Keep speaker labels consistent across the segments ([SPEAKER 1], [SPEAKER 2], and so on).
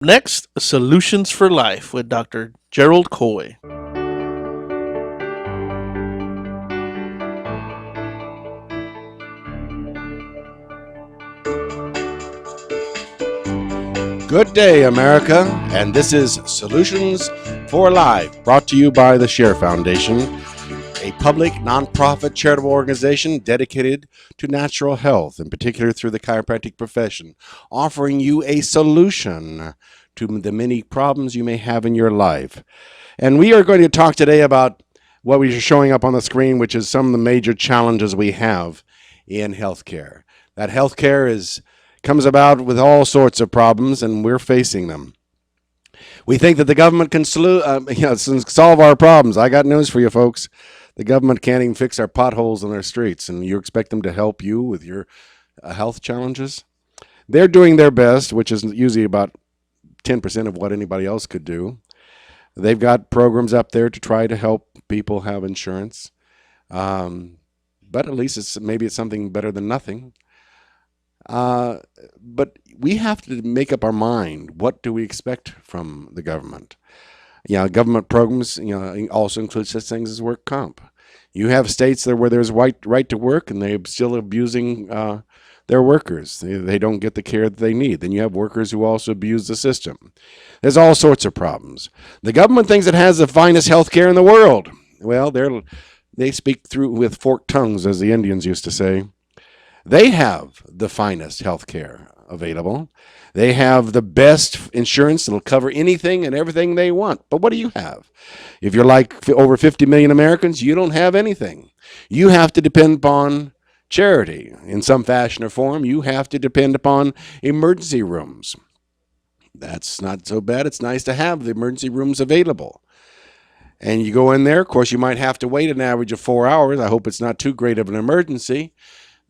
[SPEAKER 1] Next, Solutions for Life with Dr. Gerald Coy.
[SPEAKER 2] Good day, America, and this is Solutions for Life, brought to you by the Share Foundation, a public, nonprofit, charitable organization dedicated to natural health, in particular through the chiropractic profession, offering you a solution to the many problems you may have in your life. And we are going to talk today about what we are showing up on the screen, which is some of the major challenges we have in healthcare. That healthcare comes about with all sorts of problems, and we're facing them. We think that the government can solve our problems. I got news for you, folks. The government can't even fix our potholes in our streets, and you expect them to help you with your health challenges? They're doing their best, which is usually about 10% of what anybody else could do. They've got programs up there to try to help people have insurance, but at least maybe it's something better than nothing. But we have to make up our mind. What do we expect from the government? Government programs, also include such things as work comp. You have states there where there's right to work, and they're still abusing their workers. They don't get the care that they need. Then you have workers who also abuse the system. There's all sorts of problems. The government thinks it has the finest health care in the world. Well, they speak through with forked tongues, as the Indians used to say. They have the finest health care available. They have the best insurance that'll cover anything and everything they want. But what do you have? If you're like over 50 million Americans, you don't have anything. You have to depend upon charity in some fashion or form. You have to depend upon emergency rooms. That's not so bad. It's nice to have the emergency rooms available. And you go in there, of course, you might have to wait an average of 4 hours. I hope it's not too great of an emergency.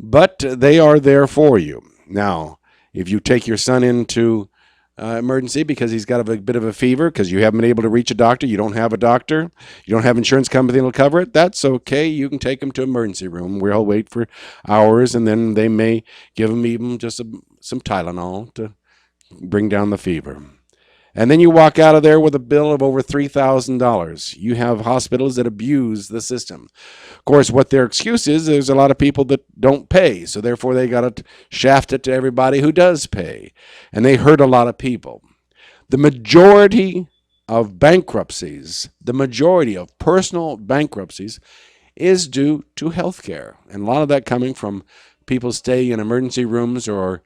[SPEAKER 2] But they are there for you. Now, if you take your son into emergency because he's got a bit of a fever, because you haven't been able to reach a doctor, you don't have a doctor, you don't have insurance company that'll cover it, that's okay. You can take him to emergency room. We'll wait for hours, and then they may give him even just some Tylenol to bring down the fever. And then you walk out of there with a bill of over $3,000. You have hospitals that abuse the system. Of course, what their excuse is, there's a lot of people that don't pay, so therefore they got to shaft it to everybody who does pay. And they hurt a lot of people. The majority of bankruptcies, the majority of personal bankruptcies is due to health care. And a lot of that coming from people staying in emergency rooms or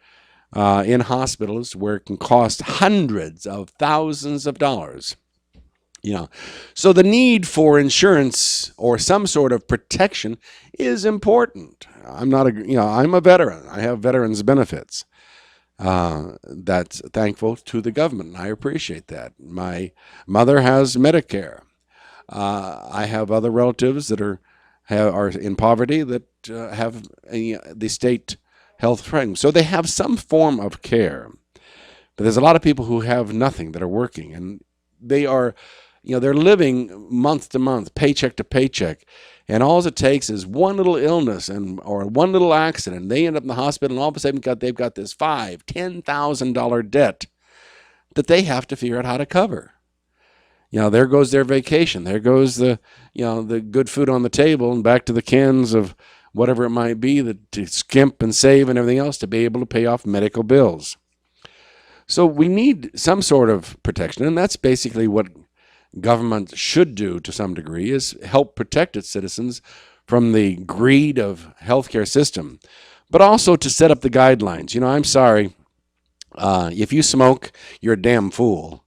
[SPEAKER 2] in hospitals where it can cost hundreds of thousands of dollars. So the need for insurance or some sort of protection is important. I'm a veteran. I have veterans benefits. That's thankful to the government. I appreciate that. My mother has Medicare. I have other relatives that are in poverty that have the state health training. So they have some form of care. But there's a lot of people who have nothing that are working, and they are, they're living month to month, paycheck to paycheck. And all it takes is one little illness or one little accident. They end up in the hospital, and all of a sudden they've got this $5,000-$10,000 debt that they have to figure out how to cover. There goes their vacation. There goes the good food on the table, and back to the cans of whatever it might be, to skimp and save and everything else to be able to pay off medical bills. So we need some sort of protection, and that's basically what government should do to some degree, is help protect its citizens from the greed of healthcare system, but also to set up the guidelines. I'm sorry, if you smoke, you're a damn fool.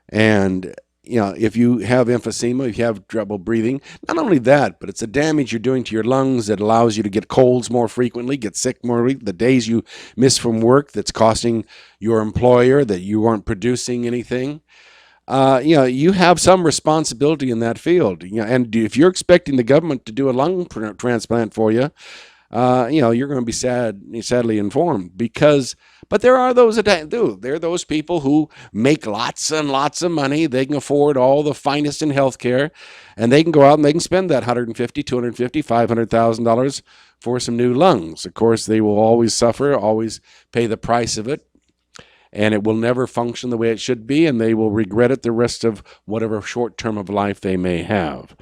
[SPEAKER 2] And if you have emphysema, if you have trouble breathing, not only that, but it's the damage you're doing to your lungs that allows you to get colds more frequently, get sick more frequently, the days you miss from work that's costing your employer that you aren't producing anything. You have some responsibility in that field. And if you're expecting the government to do a lung transplant for you, you're going to be sadly informed but there are those that do. There are those people who make lots and lots of money. They can afford all the finest in healthcare, and they can go out and they can spend that $150,000, $250,000, $500,000 for some new lungs. Of course, they will always suffer, always pay the price of it. and it will never function the way it should be, and they will regret it the rest of whatever short term of life they may have.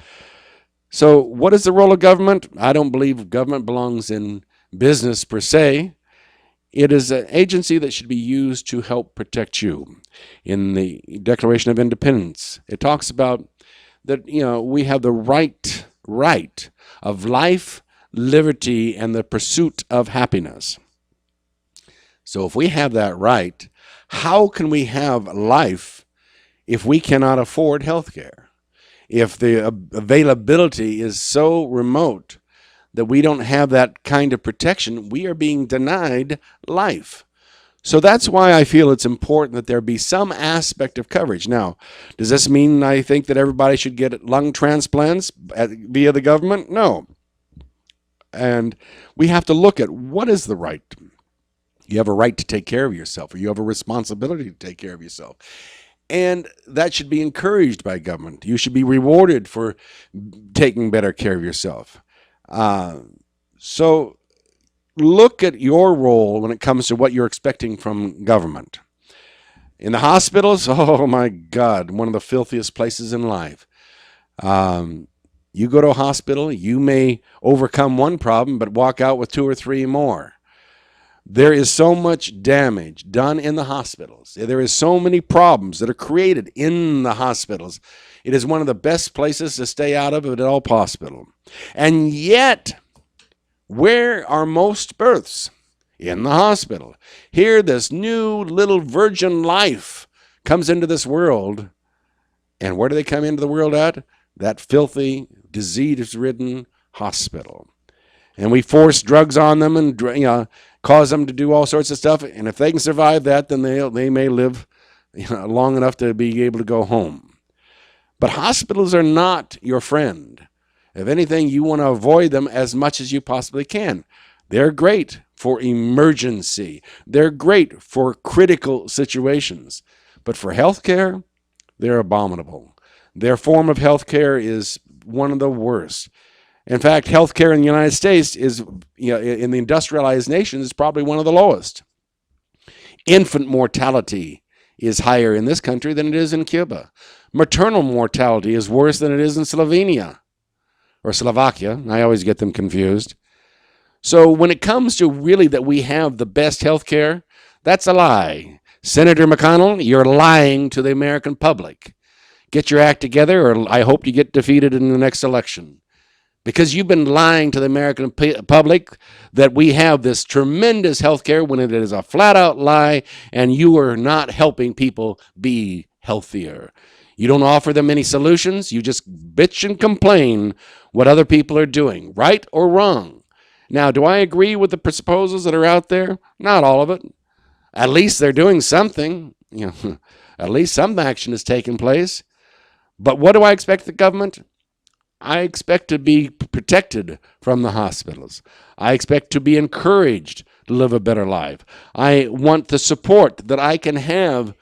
[SPEAKER 2] So, what is the role of government? I don't believe government belongs in business per se. It is an agency that should be used to help protect you. In the Declaration of Independence, it talks about that we have the right of life, liberty, and the pursuit of happiness. So if we have that right, how can we have life if we cannot afford health care? If the availability is so remote that we don't have that kind of protection, we are being denied life. So that's why I feel it's important that there be some aspect of coverage. Now, does this mean I think that everybody should get lung transplants via the government? No. And we have to look at what is the right. You have a right to take care of yourself, or you have a responsibility to take care of yourself. And that should be encouraged by government. You should be rewarded for taking better care of yourself. So look at your role when it comes to what you're expecting from government. In the hospitals, oh my God, one of the filthiest places in life. You go to a hospital, you may overcome one problem, but walk out with 2 or 3 more. There is so much damage done in the hospitals. There is so many problems that are created in the hospitals. It is one of the best places to stay out of it at all possible. And yet, where are most births? In the hospital. Here, this new little virgin life comes into this world. And where do they come into the world at? That filthy, disease-ridden hospital. And we force drugs on them and cause them to do all sorts of stuff. And if they can survive that, then they may live long enough to be able to go home. But hospitals are not your friend. If anything, you want to avoid them as much as you possibly can. They're great for emergency. They're great for critical situations. But for health care, they're abominable. Their form of health care is one of the worst. In fact, health care in the United States is, in the industrialized nations, is probably one of the lowest. Infant mortality is higher in this country than it is in Cuba. Maternal mortality is worse than it is in Slovenia or Slovakia. I always get them confused. So when it comes to really that we have the best health care, that's a lie. Senator McConnell, you're lying to the American public. Get your act together, or I hope you get defeated in the next election. Because you've been lying to the American public that we have this tremendous health care when it is a flat-out lie, and you are not helping people be healthier. You don't offer them any solutions. You just bitch and complain what other people are doing, right or wrong. Now, do I agree with the proposals that are out there? Not all of it. At least they're doing something. At least some action is taking place. But what do I expect the government? I expect to be protected from the hospitals. I expect to be encouraged to live a better life. I want the support that I can have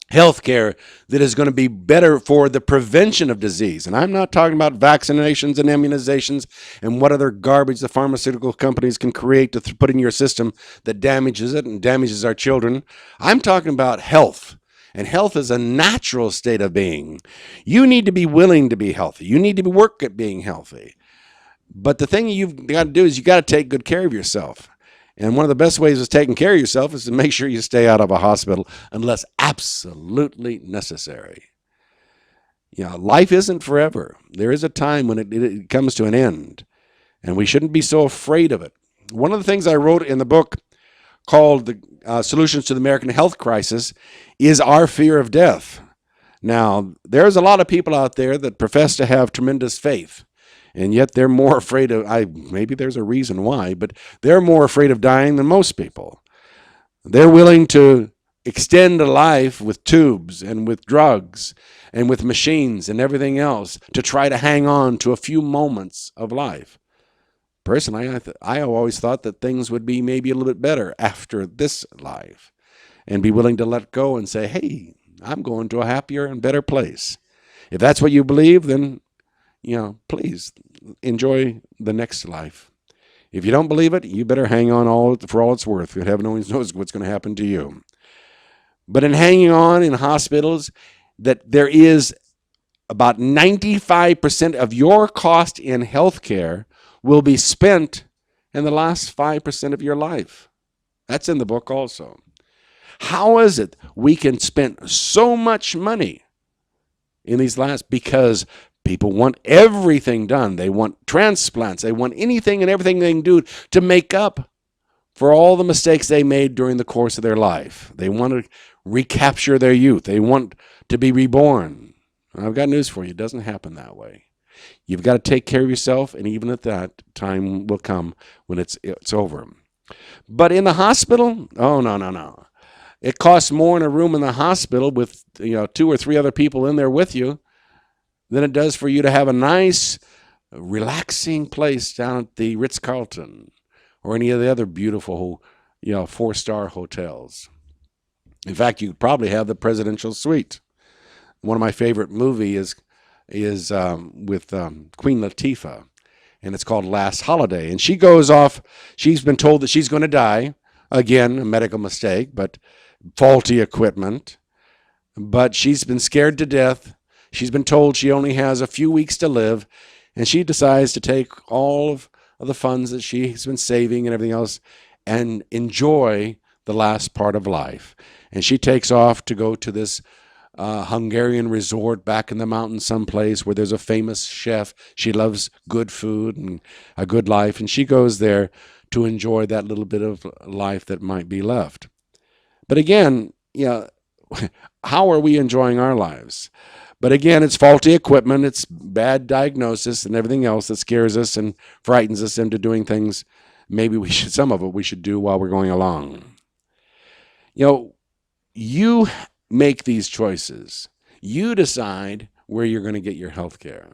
[SPEAKER 2] health care that is going to be better for the prevention of disease. And I'm not talking about vaccinations and immunizations and what other garbage the pharmaceutical companies can create to put in your system that damages it and damages our children. I'm talking about health. And health is a natural state of being. You need to be willing to be healthy. You need to work at being healthy. But the thing you've got to do is you got to take good care of yourself. And one of the best ways of taking care of yourself is to make sure you stay out of a hospital unless absolutely necessary. Life isn't forever. There is a time when it comes to an end. And we shouldn't be so afraid of it. One of the things I wrote in the book called the Solutions to the American Health Crisis is our fear of death. Now, there's a lot of people out there that profess to have tremendous faith, and yet they're more afraid of, maybe there's a reason why, but they're more afraid of dying than most people. They're willing to extend a life with tubes and with drugs and with machines and everything else to try to hang on to a few moments of life. Personally, I always thought that things would be maybe a little bit better after this life and be willing to let go and say, hey, I'm going to a happier and better place. If that's what you believe, then, please enjoy the next life. If you don't believe it, you better hang on for all it's worth. Heaven only knows what's going to happen to you. But in hanging on in hospitals, that there is about 95% of your cost in healthcare will be spent in the last 5% of your life. That's in the book also. How is it we can spend so much money in these last? Because people want everything done. They want transplants. They want anything and everything they can do to make up for all the mistakes they made during the course of their life. They want to recapture their youth. They want to be reborn. I've got news for you. It doesn't happen that way. You've got to take care of yourself, and even at that, time will come when it's over. But in the hospital, oh, no. It costs more in a room in the hospital with 2 or 3 other people in there with you than it does for you to have a nice, relaxing place down at the Ritz-Carlton or any of the other beautiful, 4-star hotels. In fact, you probably have the presidential suite. One of my favorite movies is with Queen Latifah, and it's called Last Holiday. And she goes off. She's been told that she's going to die. Again, a medical mistake, but faulty equipment. But she's been scared to death. She's been told she only has a few weeks to live, and she decides to take all of the funds that she's been saving and everything else and enjoy the last part of life. And she takes off to go to this Hungarian resort back in the mountains someplace where there's a famous chef. She loves good food and a good life, and she goes there to enjoy that little bit of life that might be left. But again, how are we enjoying our lives? But again, it's faulty equipment, it's bad diagnosis and everything else that scares us and frightens us into doing things maybe some of it we should do while we're going along. You make these choices. You decide where you're going to get your health care.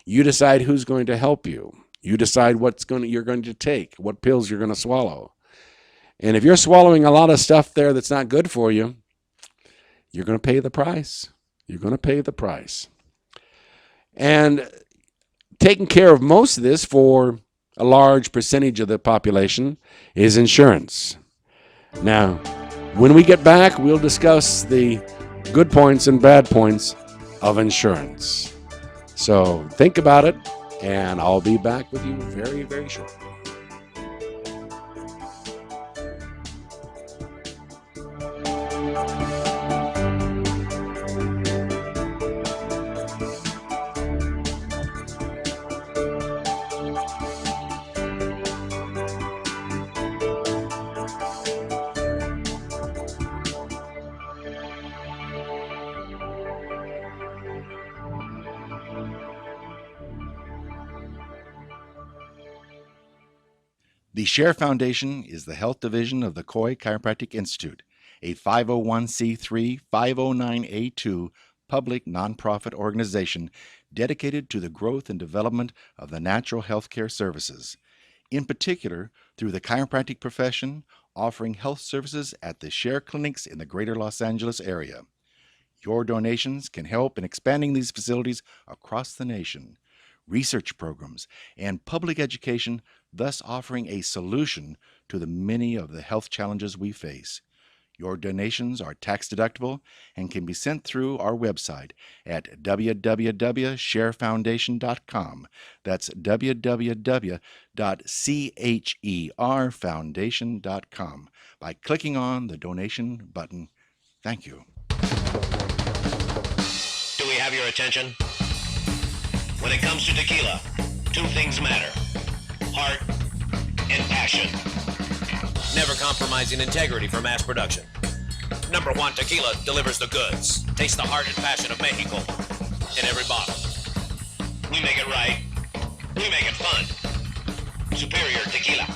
[SPEAKER 2] You decide who's going to help you. You decide you're going to take, what pills you're going to swallow. And if you're swallowing a lot of stuff there that's not good for you, you're going to pay the price. You're going to pay the price. And taking care of most of this for a large percentage of the population is insurance. Now, when we get back, we'll discuss the good points and bad points of insurance. So think about it, and I'll be back with you very, very shortly.
[SPEAKER 3] The Share Foundation is the health division of the Coy Chiropractic Institute, a 501c3 509A2 public nonprofit organization dedicated to the growth and development of the natural health care services, in particular through the chiropractic profession, offering health services at the Share clinics in the greater Los Angeles area. Your donations can help in expanding these facilities across the nation, research programs, and public education, thus offering a solution to the many of the health challenges we face. Your donations are tax deductible and can be sent through our website at www.sharefoundation.com. That's www.cherfoundation.com by clicking on the donation button. Thank you.
[SPEAKER 4] Do we have your attention? When it comes to tequila, 2 things matter: heart and passion. Never compromising integrity for mass production. Number 1 Tequila delivers the goods. Taste the heart and passion of Mexico in every bottle. We make it right. We make it fun. Superior Tequila.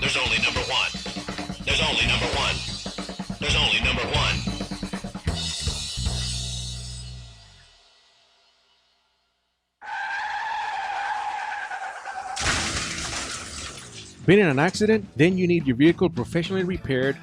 [SPEAKER 4] There's only number 1. There's only number 1. There's only number 1.
[SPEAKER 5] Been in an accident? Then you need your vehicle professionally repaired.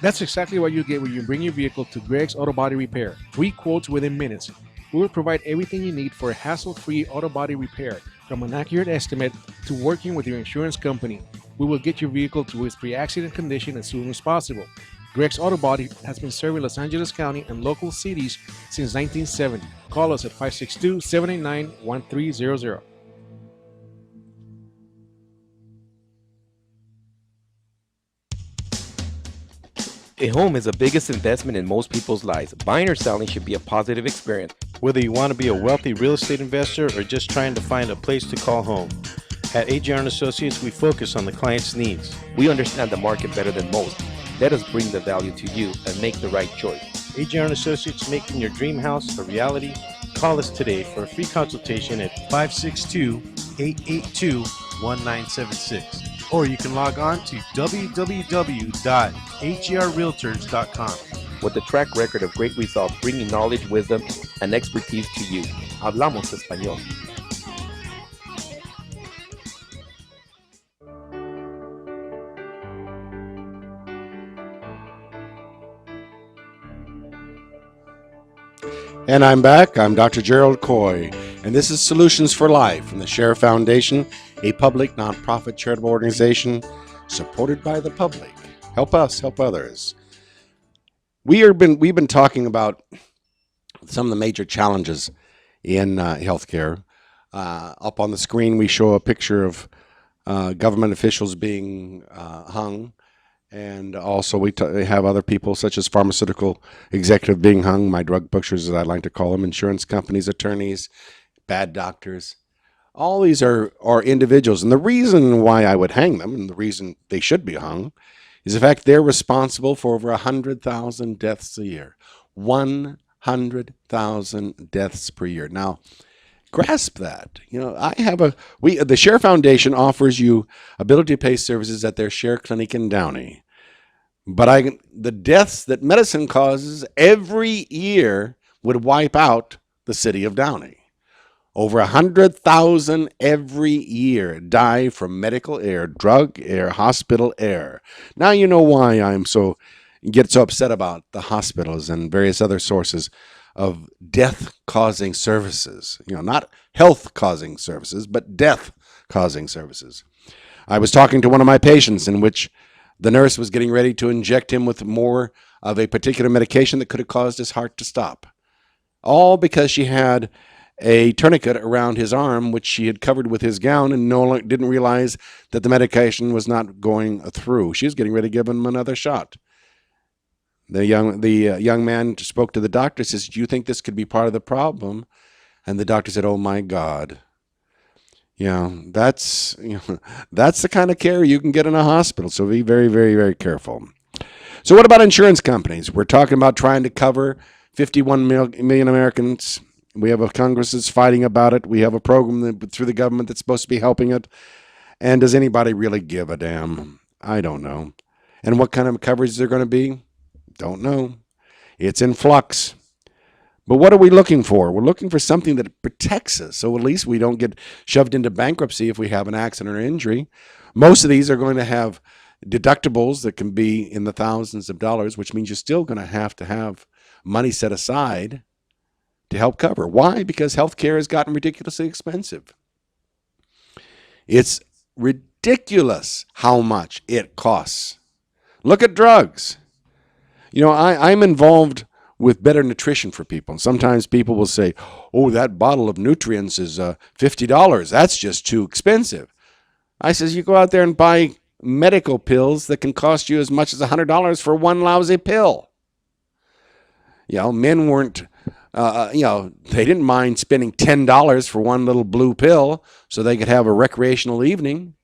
[SPEAKER 5] That's exactly what you get when you bring your vehicle to Greg's Auto Body Repair. Free quotes within minutes. We will provide everything you need for a hassle-free auto body repair, from an accurate estimate to working with your insurance company. We will get your vehicle to its pre-accident condition as soon as possible. Greg's Auto Body has been serving Los Angeles County and local cities since 1970. Call us at 562 789 1300.
[SPEAKER 6] A home is the biggest investment in most people's lives. Buying or selling should be a positive experience.
[SPEAKER 7] Whether you want to be a wealthy real estate investor or just trying to find a place to call home. At AJR & Associates, we focus on the client's needs.
[SPEAKER 6] We understand the market better than most. Let us bring the value to you and make the right choice.
[SPEAKER 7] AJR & Associates, making your dream house a reality. Call us today for a free consultation at 562-882-1976. Or you can log on to www.hrrealtors.com.
[SPEAKER 6] With a track record of great results, bringing knowledge, wisdom, and expertise to you. Hablamos español.
[SPEAKER 2] And I'm back. I'm Dr. Gerald Coy, and this is Solutions for Life from the Share Foundation, a public nonprofit charitable organization supported by the public. Help us, help others. We've been talking about some of the major challenges in healthcare. Up on the screen, we show a picture of government officials being hung. And also we have other people such as pharmaceutical executive being hung, my drug pushers, as I like to call them, insurance companies, attorneys, bad doctors. All these are individuals. And the reason why I would hang them, and the reason they should be hung, is the fact they're responsible for over 100,000 deaths a year. 100,000 deaths per year. Now, grasp that. The Share Foundation offers you ability to pay services at their Share Clinic in Downey. But the deaths that medicine causes every year would wipe out the city of Downey. Over 100,000 every year die from medical error, drug error, hospital error. Now you know why get so upset about the hospitals and various other sources of death-causing services. Not health-causing services, but death-causing services. I was talking to one of my patients in which the nurse was getting ready to inject him with more of a particular medication that could have caused his heart to stop. All because she had a tourniquet around his arm, which she had covered with his gown, and didn't realize that the medication was not going through. She was getting ready to give him another shot. The young man spoke to the doctor, says, "Do you think this could be part of the problem?" And the doctor said, "Oh my God. That's the kind of care you can get in a hospital. So be very, very, very careful." So what about insurance companies? We're talking about trying to cover 51 million Americans. We have a Congress that's fighting about it. We have a program through the government that's supposed to be helping it. And does anybody really give a damn? I don't know. And what kind of coverage they're going to be? Don't know. It's in flux. But what are we looking for? We're looking for something that protects us, so at least we don't get shoved into bankruptcy if we have an accident or injury. Most of these are going to have deductibles that can be in the thousands of dollars, which means you're still going to have money set aside to help cover. Why? Because healthcare has gotten ridiculously expensive. It's ridiculous how much it costs. Look at drugs. I'm involved with better nutrition for people. And sometimes people will say, "Oh, that bottle of nutrients is $50. That's just too expensive." I says, you go out there and buy medical pills that can cost you as much as $100 for one lousy pill. Men weren't, they didn't mind spending $10 for one little blue pill so they could have a recreational evening.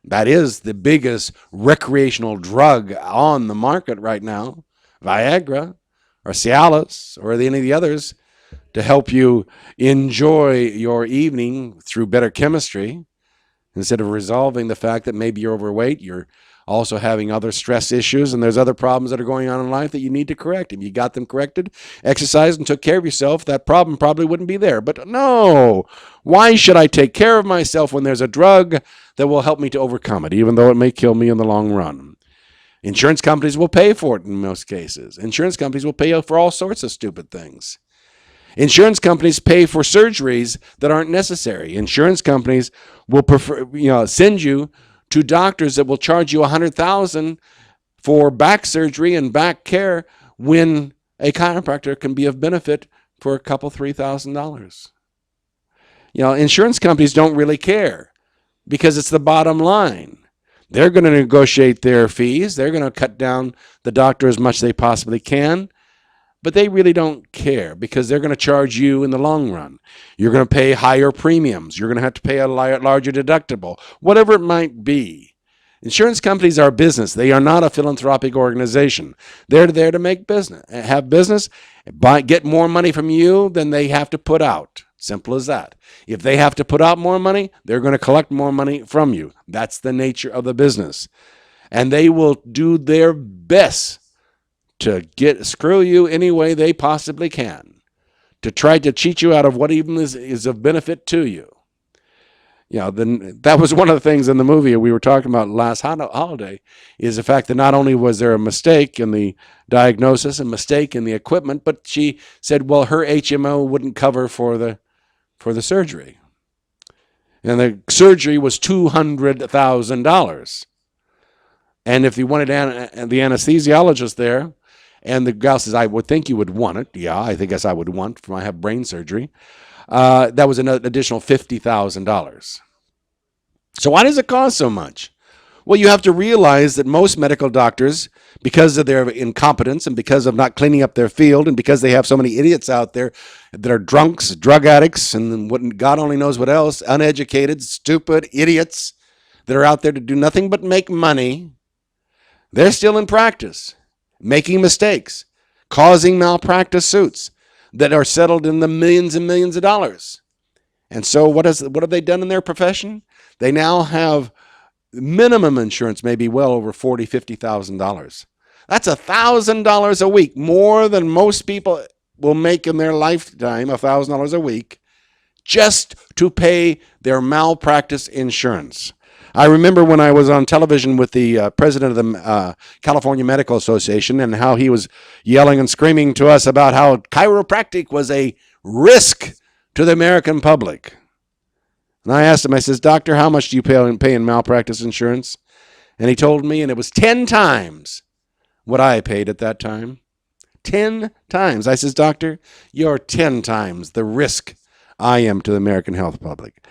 [SPEAKER 2] That is the biggest recreational drug on the market right now. Viagra or Cialis or any of the others to help you enjoy your evening through better chemistry. Instead of resolving the fact that maybe you're overweight, you're also having other stress issues and there's other problems that are going on in life that you need to correct. If you got them corrected, exercised, and took care of yourself, that problem probably wouldn't be there. But no, why should I take care of myself when there's a drug that will help me to overcome it, even though it may kill me in the long run? Insurance companies will pay for it in most cases. Insurance companies will pay for all sorts of stupid things. Insurance companies pay for surgeries that aren't necessary. Insurance companies will send you to doctors that will charge you $100,000 for back surgery and back care when a chiropractor can be of benefit for a couple $3,000. Insurance companies don't really care because it's the bottom line. They're going to negotiate their fees. They're going to cut down the doctor as much as they possibly can. But they really don't care because they're going to charge you in the long run. You're going to pay higher premiums. You're going to have to pay a larger deductible, whatever it might be. Insurance companies are business. They are not a philanthropic organization. They're there to make business, have business, get more money from you than they have to put out. Simple as that. If they have to put out more money, they're going to collect more money from you. That's the nature of the business. And they will do their best to screw you any way they possibly can, to try to cheat you out of what even is of benefit to you. That was one of the things in the movie we were talking about last holiday, is the fact that not only was there a mistake in the diagnosis, a mistake in the equipment, but she said, well, her HMO wouldn't cover for the surgery. And the surgery was $200,000. And if you wanted the anesthesiologist there, and the gal says, I would think you would want it. Yeah, I guess I would want, if I have brain surgery. That was an additional $50,000. So why does it cost so much? Well, you have to realize that most medical doctors, because of their incompetence and because of not cleaning up their field and because they have so many idiots out there that are drunks, drug addicts, and what God only knows what else, uneducated, stupid idiots that are out there to do nothing but make money, they're still in practice, making mistakes, causing malpractice suits that are settled in the millions and millions of dollars. And so what have they done in their profession? They now have minimum insurance, maybe well over $40,000, $50,000. That's $1,000 a week, more than most people will make in their lifetime, $1,000 a week, just to pay their malpractice insurance. I remember when I was on television with the president of the California Medical Association and how he was yelling and screaming to us about how chiropractic was a risk to the American public. And I asked him, I says, Doctor, how much do you pay in malpractice insurance? And he told me, and it was 10 times what I paid at that time. 10 times. I says, Doctor, you're 10 times the risk I am to the American health public.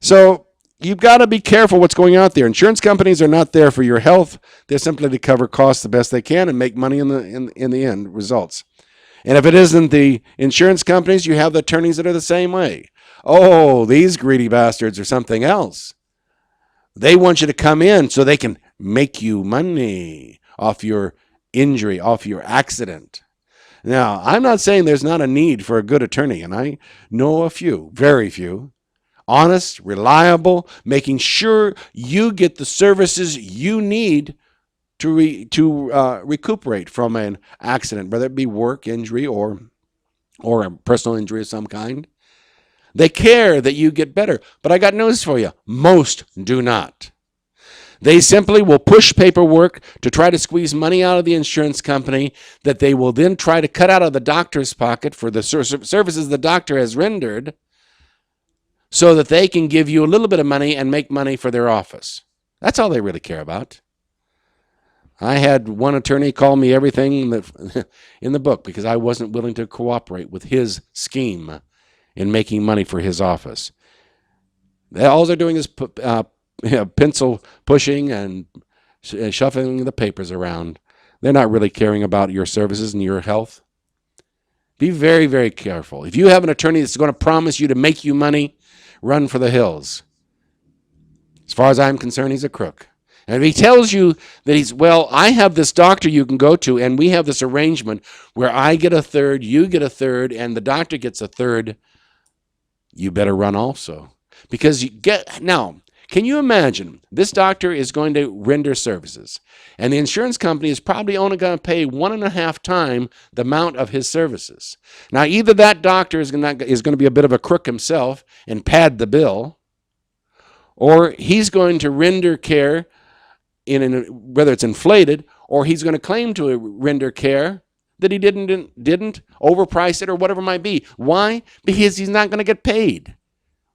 [SPEAKER 2] So you've got to be careful what's going out there. Insurance companies are not there for your health. They're simply to cover costs the best they can and make money in the end results. And if it isn't the insurance companies, you have the attorneys that are the same way. Oh, these greedy bastards are something else. They want you to come in so they can make you money off your injury, off your accident. Now, I'm not saying there's not a need for a good attorney, and I know a few, very few. Honest, reliable, making sure you get the services you need to recuperate from an accident, whether it be work injury or a personal injury of some kind. They care that you get better. But I got news for you. Most do not. They simply will push paperwork to try to squeeze money out of the insurance company that they will then try to cut out of the doctor's pocket for the services the doctor has rendered, so that they can give you a little bit of money and make money for their office. That's all they really care about. I had one attorney call me everything in the book because I wasn't willing to cooperate with his scheme in making money for his office. All they're doing is pencil pushing and shuffling the papers around. They're not really caring about your services and your health. Be very, very careful. If you have an attorney that's going to promise you to make you money, run for the hills. As far as I'm concerned, he's a crook. And if he tells you that I have this doctor you can go to, and we have this arrangement where I get a third, you get a third, and the doctor gets a third, you better run also. Because now, can you imagine this doctor is going to render services, and the insurance company is probably only going to pay 1.5 times the amount of his services. Now, either that doctor is going to be a bit of a crook himself and pad the bill, or he's going to render care whether it's inflated, or he's going to claim to render care that he didn't overprice it or whatever it might be. Why? Because he's not going to get paid.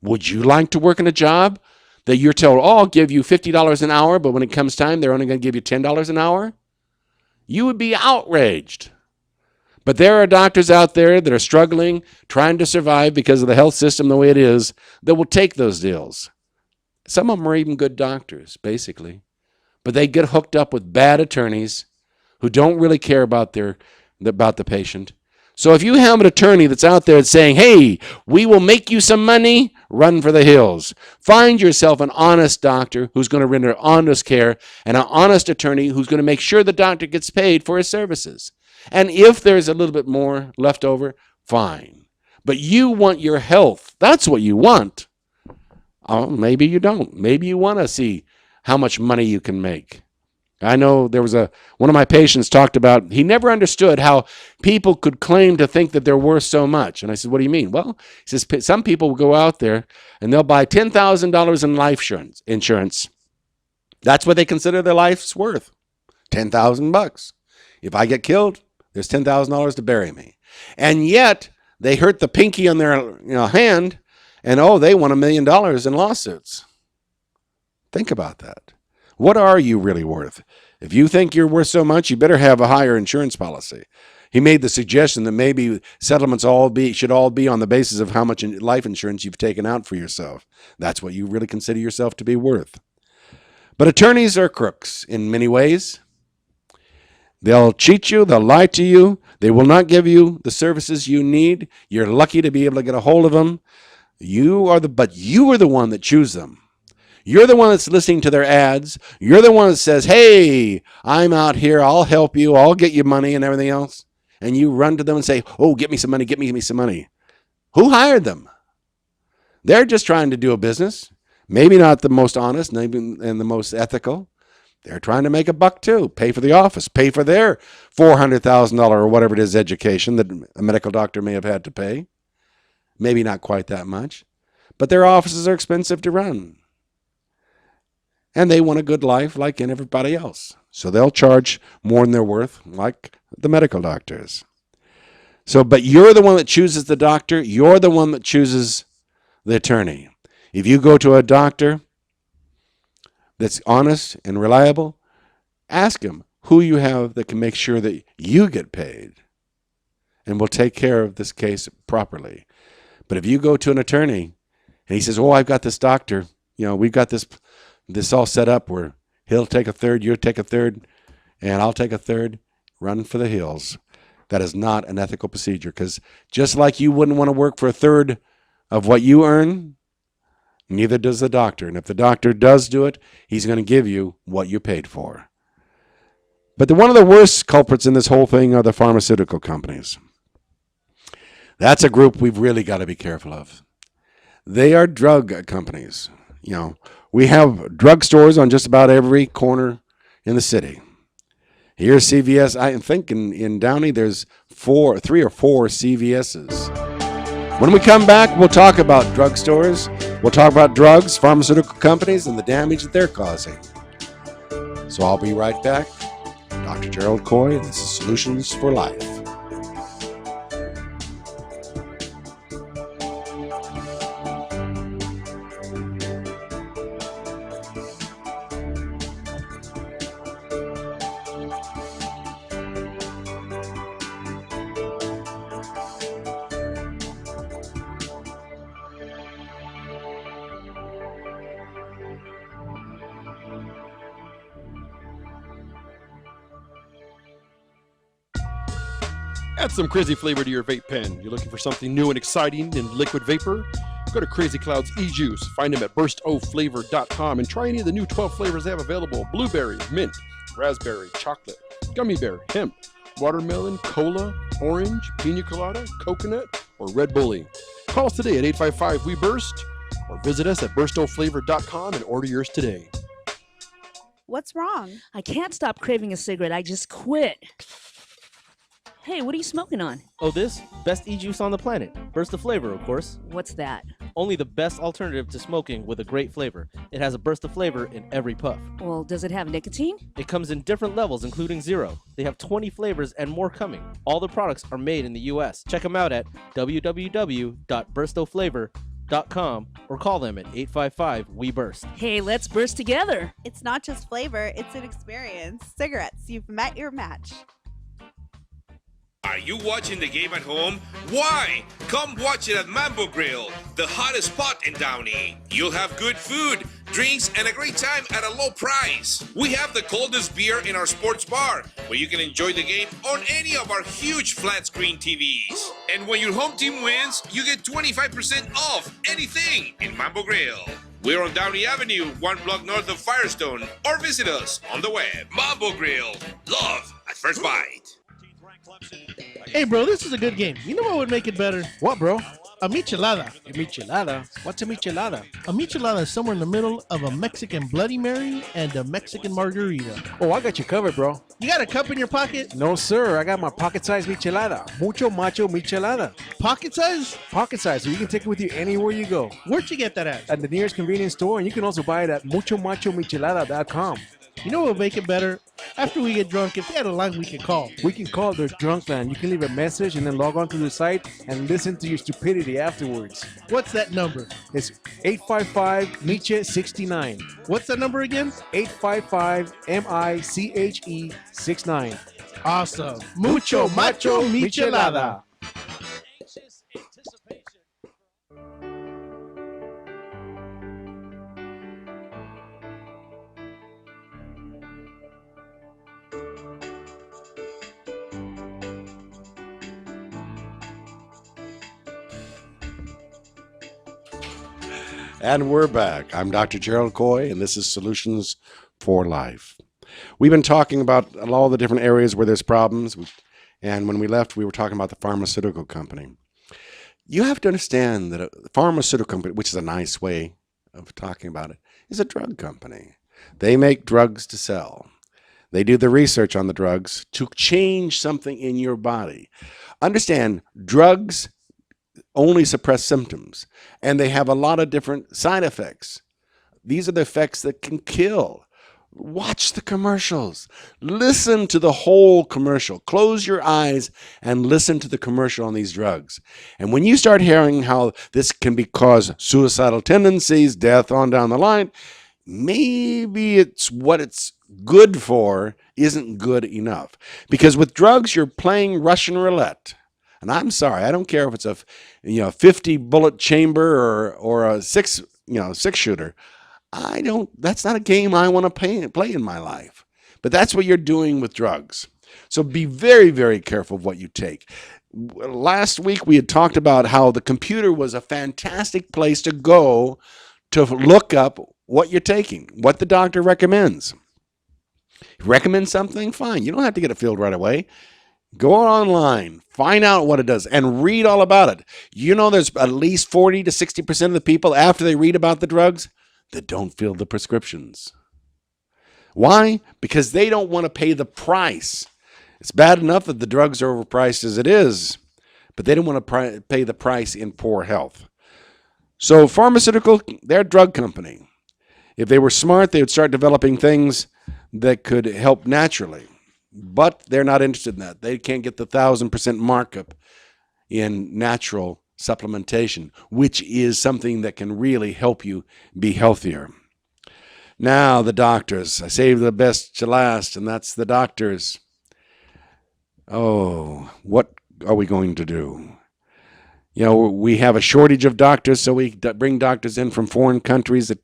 [SPEAKER 2] Would you like to work in a job that you're told, I'll give you $50 an hour, but when it comes time, they're only going to give you $10 an hour? You would be outraged. But there are doctors out there that are struggling, trying to survive because of the health system the way it is, that will take those deals. Some of them are even good doctors, basically. But they get hooked up with bad attorneys who don't really care about the patient. So if you have an attorney that's out there saying, hey, we will make you some money, run for the hills. Find yourself an honest doctor who's going to render honest care and an honest attorney who's going to make sure the doctor gets paid for his services. And if there's a little bit more left over, fine. But you want your health. That's what you want. Oh, maybe you don't. Maybe you want to see how much money you can make. I know there was one of my patients talked about, he never understood how people could claim to think that they're worth so much. And I said, what do you mean? Well, he says, some people will go out there and they'll buy $10,000 in life insurance. That's what they consider their life's worth. $10,000. If I get killed, there's $10,000 to bury me. And yet they hurt the pinky on their hand and they want $1 million in lawsuits. Think about that. What are you really worth? If you think you're worth so much, you better have a higher insurance policy. He made the suggestion that maybe settlements should all be on the basis of how much life insurance you've taken out for yourself. That's what you really consider yourself to be worth. But attorneys are crooks in many ways. They'll cheat you. They'll lie to you. They will not give you the services you need. You're lucky to be able to get a hold of them. But you are the one that chooses them. You're the one that's listening to their ads. You're the one that says, hey, I'm out here. I'll help you. I'll get you money and everything else. And you run to them and say, oh, get me some money. Get me some money. Who hired them? They're just trying to do a business. Maybe not the most honest and the most ethical. They're trying to make a buck too. Pay for the office. Pay for their $400,000 or whatever it is education that a medical doctor may have had to pay. Maybe not quite that much. But their offices are expensive to run. And they want a good life like everybody else. So they'll charge more than they're worth, like the medical doctors. But you're the one that chooses the doctor. You're the one that chooses the attorney. If you go to a doctor that's honest and reliable, ask him who you have that can make sure that you get paid. And we'll take care of this case properly. But if you go to an attorney and he says, oh, I've got this doctor, we've got this all set up where he'll take a third, you'll take a third, and I'll take a third, run for the hills. That is not an ethical procedure, because just like you wouldn't want to work for a third of what you earn, neither does the doctor. And if the doctor does do it, he's going to give you what you paid for. But one of the worst culprits in this whole thing are the pharmaceutical companies. That's a group we've really got to be careful of. They are drug companies. We have drugstores on just about every corner in the city. Here's CVS. I think in Downey there's 3 or 4 CVS's. When we come back, we'll talk about drugstores. We'll talk about drugs, pharmaceutical companies, and the damage that they're causing. So I'll be right back. Dr. Gerald Coy, and this is Solutions for Life.
[SPEAKER 8] Add some crazy flavor to your vape pen. You're looking for something new and exciting in liquid vapor? Go to Crazy Cloud's e-Juice. Find them at burstoflavor.com and try any of the new 12 flavors they have available. Blueberry, mint, raspberry, chocolate, gummy bear, hemp, watermelon, cola, orange, pina colada, coconut, or red bully. Call us today at 855-WE-BURST or visit us at burstoflavor.com and order yours today.
[SPEAKER 9] What's wrong? I can't stop craving a cigarette. I just quit. Hey, what are you smoking on?
[SPEAKER 10] Oh, this? Best e-juice on the planet. Burst of flavor, of course.
[SPEAKER 9] What's that?
[SPEAKER 10] Only the best alternative to smoking with a great flavor. It has a burst of flavor in every puff.
[SPEAKER 9] Well, does it have nicotine?
[SPEAKER 10] It comes in different levels, including 0. They have 20 flavors and more coming. All the products are made in the U.S. Check them out at www.burstoflavor.com. iRant.com or call them at 855-WE-BURST.
[SPEAKER 9] Hey, let's burst together.
[SPEAKER 11] It's not just flavor, it's an experience. Cigarettes, you've met your match.
[SPEAKER 12] Are you watching the game at home? Why? Come watch it at Mambo Grill, the hottest spot in Downey. You'll have good food, drinks, and a great time at a low price. We have the coldest beer in our sports bar, where you can enjoy the game on any of our huge flat screen TVs. And when your home team wins, you get 25% off anything in Mambo Grill. We're on Downey Avenue, 1 block north of Firestone, or visit us on the web. Mambo Grill, love at first bite.
[SPEAKER 13] Hey, bro, this is a good game. You know what would make it better?
[SPEAKER 5] What, bro?
[SPEAKER 13] A michelada.
[SPEAKER 5] A michelada? What's a michelada?
[SPEAKER 13] A michelada is somewhere in the middle of a Mexican Bloody Mary and a Mexican margarita.
[SPEAKER 5] Oh, I got you covered, bro.
[SPEAKER 13] You got a cup in your pocket?
[SPEAKER 5] No, sir. I got my pocket-sized michelada. Mucho macho michelada.
[SPEAKER 13] Pocket size?
[SPEAKER 5] Pocket size, so you can take it with you anywhere you go.
[SPEAKER 13] Where'd you get that at?
[SPEAKER 5] At the nearest convenience store, and you can also buy it at muchomachomichelada.com.
[SPEAKER 13] You know what would make it better? After we get drunk, if they had a line we could call.
[SPEAKER 5] We can call their drunk line. You can leave a message and then log on to the site and listen to your stupidity afterwards.
[SPEAKER 13] What's that number?
[SPEAKER 5] It's 855-MICHE69.
[SPEAKER 13] What's that number again?
[SPEAKER 5] 855-MICHE69.
[SPEAKER 13] Awesome. Mucho macho michelada.
[SPEAKER 2] And we're back. I'm Dr. Gerald Coy, and this is Solutions for Life. We've been talking about all the different areas where there's problems, and when we left, we were talking about the pharmaceutical company. You have to understand that a pharmaceutical company, which is a nice way of talking about it, is a drug company. They make drugs to sell. They do the research on the drugs to change something in your body. Understand, drugs only suppress symptoms, and they have a lot of different side effects. These are the effects that can kill. Watch the commercials. Listen to the whole commercial. Close your eyes and listen to the commercial on these drugs. And when you start hearing how this can cause suicidal tendencies, death on down the line, maybe it's what it's good for isn't good enough. Because with drugs, you're playing Russian roulette. And I'm sorry, I don't care if it's a 50 bullet chamber or a six shooter. That's not a game I want to play in my life. But that's what you're doing with drugs. So be very, very careful of what you take. Last week we had talked about how the computer was a fantastic place to go to look up what you're taking, what the doctor recommends. Recommend something? Fine. You don't have to get it filled right away. Go online, find out what it does, and read all about it. You know there's at least 40 to 60% of the people, after they read about the drugs, that don't fill the prescriptions. Why? Because they don't want to pay the price. It's bad enough that the drugs are overpriced as it is, but they don't want to pay the price in poor health. So pharmaceutical, they're a drug company. If they were smart, they would start developing things that could help naturally. But they're not interested in that. They can't get the 1,000% markup in natural supplementation, which is something that can really help you be healthier. Now, the doctors. I saved the best to last, and that's the doctors. Oh, what are we going to do? We have a shortage of doctors, so we bring doctors in from foreign countries that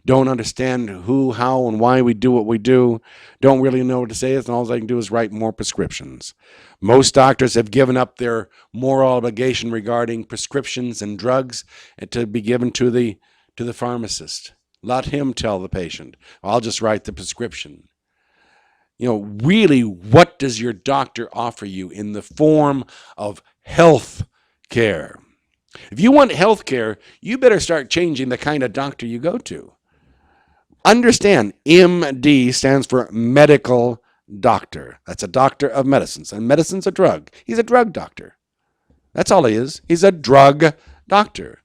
[SPEAKER 2] don't understand who, how, and why we do what we do, don't really know what to say, and all they can do is write more prescriptions. Most doctors have given up their moral obligation regarding prescriptions and drugs to be given to the pharmacist. Let him tell the patient. I'll just write the prescription. Really, what does your doctor offer you in the form of health care? If you want health care, you better start changing the kind of doctor you go to. Understand, MD stands for medical doctor. That's a doctor of medicines, and medicine's a drug. He's a drug doctor. That's all he is. He's a drug doctor.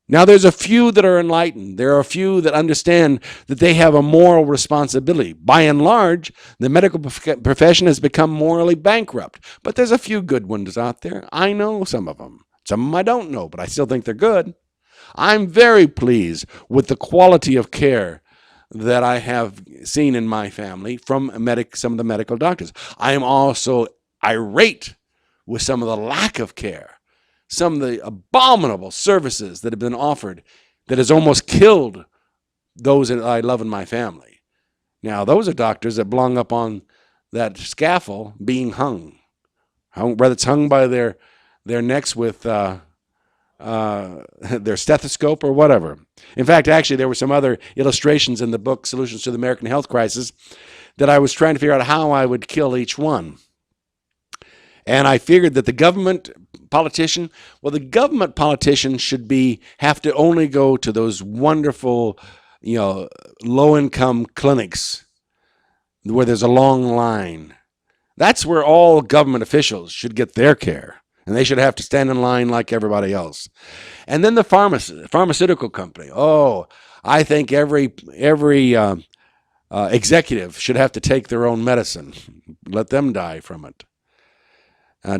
[SPEAKER 2] Now, there's a few that are enlightened. There are a few that understand that they have a moral responsibility. By and large, the medical profession has become morally bankrupt. But there's a few good ones out there. I know some of them. Some of them I don't know, but I still think they're good. I'm very pleased with the quality of care that I have seen in my family from some of the medical doctors. I am also irate with some of the lack of care, some of the abominable services that have been offered that has almost killed those that I love in my family. Now, those are doctors that belong up on that scaffold being hung, whether it's hung by their necks with their stethoscope or whatever. In fact, actually, there were some other illustrations in the book, Solutions to the American Health Crisis, that I was trying to figure out how I would kill each one. And I figured that the government politician should have to only go to those wonderful, low-income clinics where there's a long line. That's where all government officials should get their care. And they should have to stand in line like everybody else. And then the pharmaceutical company. Oh, I think every executive should have to take their own medicine. Let them die from it.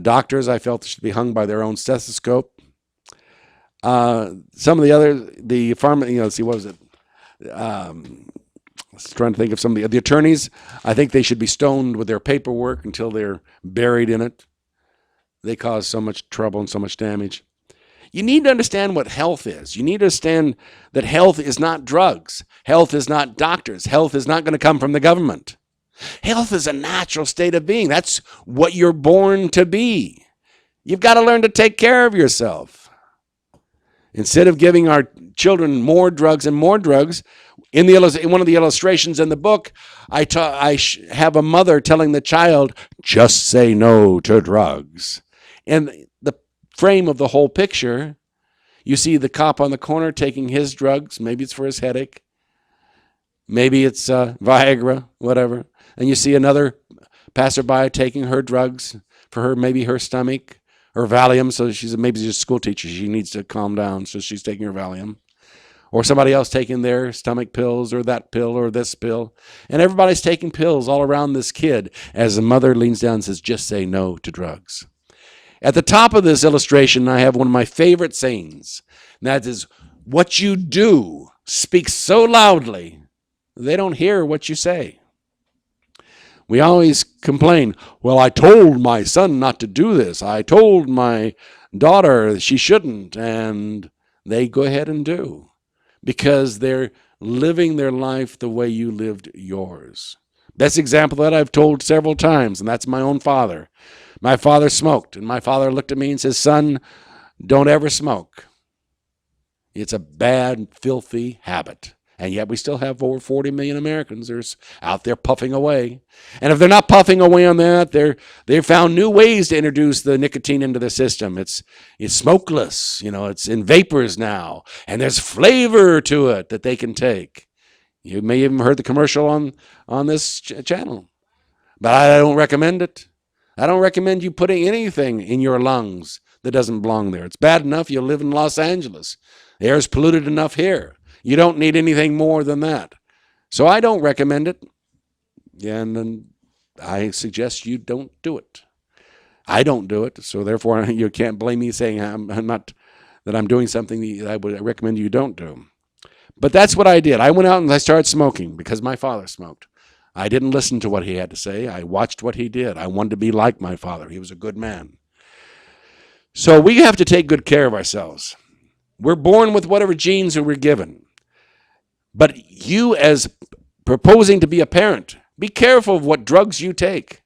[SPEAKER 2] Doctors, I felt, should be hung by their own stethoscope. Some of the other, what was it? I was trying to think of some of the attorneys. I think they should be stoned with their paperwork until they're buried in it. They cause so much trouble and so much damage. You need to understand what health is. You need to understand that health is not drugs. Health is not doctors. Health is not going to come from the government. Health is a natural state of being. That's what you're born to be. You've got to learn to take care of yourself. Instead of giving our children more drugs and more drugs, in one of the illustrations in the book, I have a mother telling the child, just say no to drugs. And the frame of the whole picture, you see the cop on the corner taking his drugs. Maybe it's for his headache. Maybe it's Viagra, whatever. And you see another passerby taking her drugs for her stomach, or Valium. So she's maybe just a school teacher. She needs to calm down, so she's taking her Valium. Or somebody else taking their stomach pills or that pill or this pill. And everybody's taking pills all around this kid as the mother leans down and says, just say no to drugs. At the top of this illustration, I have one of my favorite sayings. And that is, what you do speaks so loudly, they don't hear what you say. We always complain, well, I told my son not to do this. I told my daughter she shouldn't. And they go ahead and do. Because they're living their life the way you lived yours. Best example that I've told several times, and that's my own father. My father smoked, and my father looked at me and says, son, don't ever smoke. It's a bad, filthy habit. And yet we still have over 40 million Americans that are out there puffing away. And if they're not puffing away on that, they've found new ways to introduce the nicotine into the system. It's smokeless, it's in vapors now. And there's flavor to it that they can take. You may even heard the commercial on this channel. But I don't recommend it. I don't recommend you putting anything in your lungs that doesn't belong there. It's bad enough you live in Los Angeles. The air is polluted enough here. You don't need anything more than that. So I don't recommend it. And I suggest you don't do it. I don't do it. So therefore, you can't blame me saying that I'm doing something that I would recommend you don't do. But that's what I did. I went out and I started smoking because my father smoked. I didn't listen to what he had to say. I watched what he did. I wanted to be like my father. He was a good man. So we have to take good care of ourselves. We're born with whatever genes we're given. But you, as proposing to be a parent, be careful of what drugs you take.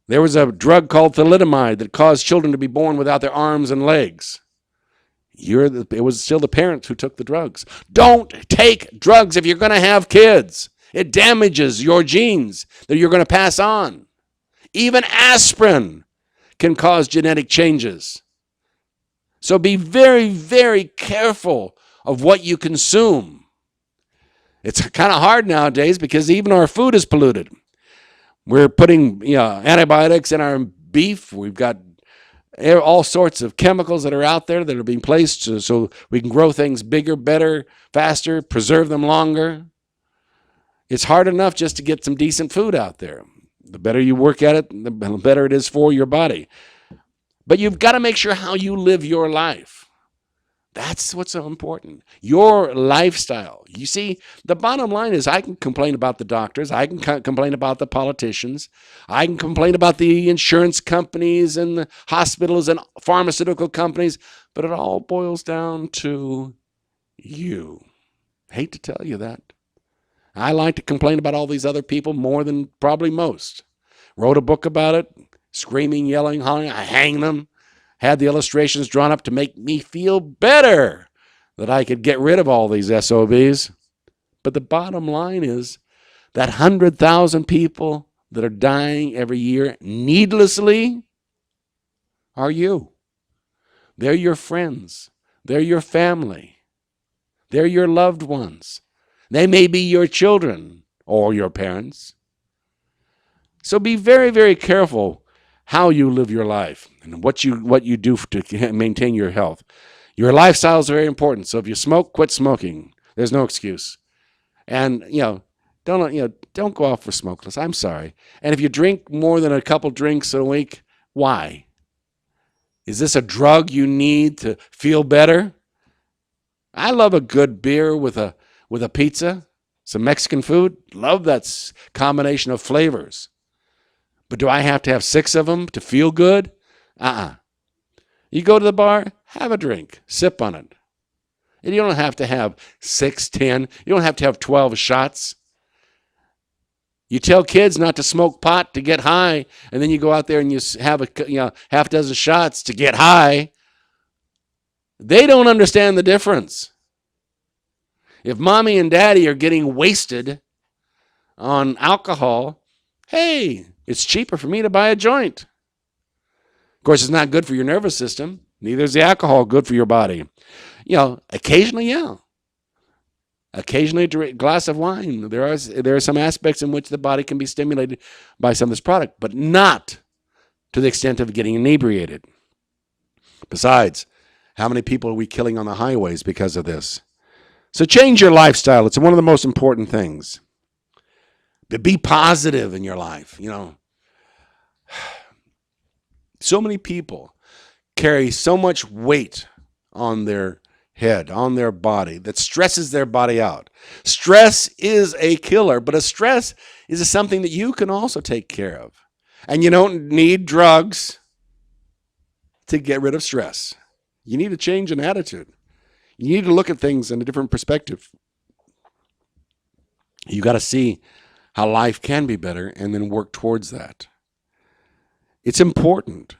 [SPEAKER 2] There was a drug called thalidomide that caused children to be born without their arms and legs. It was still the parents who took the drugs. Don't take drugs if you're going to have kids. It damages your genes that you're going to pass on. Even aspirin can cause genetic changes. So be very, very careful of what you consume. It's kind of hard nowadays because even our food is polluted. We're putting antibiotics in our beef. We've got all sorts of chemicals that are out there that are being placed so we can grow things bigger, better, faster, preserve them longer. It's hard enough just to get some decent food out there. The better you work at it, the better it is for your body. But you've got to make sure how you live your life. That's what's so important. Your lifestyle. You see, the bottom line is I can complain about the doctors. I can complain about the politicians. I can complain about the insurance companies and the hospitals and pharmaceutical companies. But it all boils down to you. Hate to tell you that. I like to complain about all these other people more than probably most. Wrote a book about it. Screaming, yelling, hollering. I hang them. Had the illustrations drawn up to make me feel better that I could get rid of all these SOBs. But the bottom line is that 100,000 people that are dying every year needlessly are you. They're your friends. They're your family. They're your loved ones. They may be your children or your parents. So be very, very careful how you live your life and what you do to maintain your health. Your lifestyle is very important. So if you smoke, quit smoking. There's no excuse. And don't go off for smokeless. I'm sorry. And if you drink more than a couple drinks a week, why? Is this a drug you need to feel better? I love a good beer with a pizza, some Mexican food. Love that combination of flavors. But do I have to have 6 of them to feel good? You go to the bar, have a drink, sip on it. And you don't have to have 6, 10. You don't have to have 12 shots. You tell kids not to smoke pot to get high, and then you go out there and you have half dozen shots to get high. They don't understand the difference. If mommy and daddy are getting wasted on alcohol, hey, it's cheaper for me to buy a joint. Of course, it's not good for your nervous system. Neither is the alcohol good for your body. Occasionally, yeah. Occasionally, a glass of wine. There are some aspects in which the body can be stimulated by some of this product, but not to the extent of getting inebriated. Besides, how many people are we killing on the highways because of this? So change your lifestyle. It's one of the most important things. But be positive in your life. So many people carry so much weight on their head, on their body, that stresses their body out. Stress is a killer, but a stress is something that you can also take care of. And you don't need drugs to get rid of stress. You need to change an attitude. You need to look at things in a different perspective. You got to see how life can be better and then work towards that. It's important.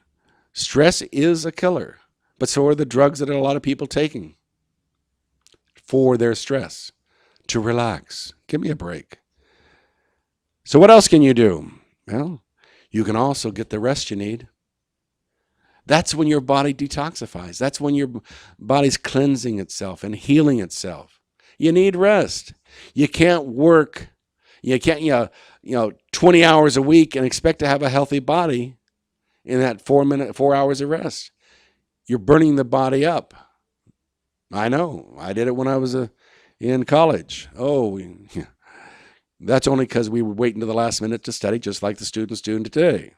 [SPEAKER 2] Stress is a killer, but so are the drugs that a lot of people taking for their stress, to relax. Give me a break. So what else can you do? Well, you can also get the rest you need. That's when your body detoxifies. That's when your body's cleansing itself and healing itself. You need rest. You can't work. You can't, 20 hours a week and expect to have a healthy body in that 4 hours of rest. You're burning the body up. I know. I did it when I was in college. That's only because we were waiting to the last minute to study, just like the students do today.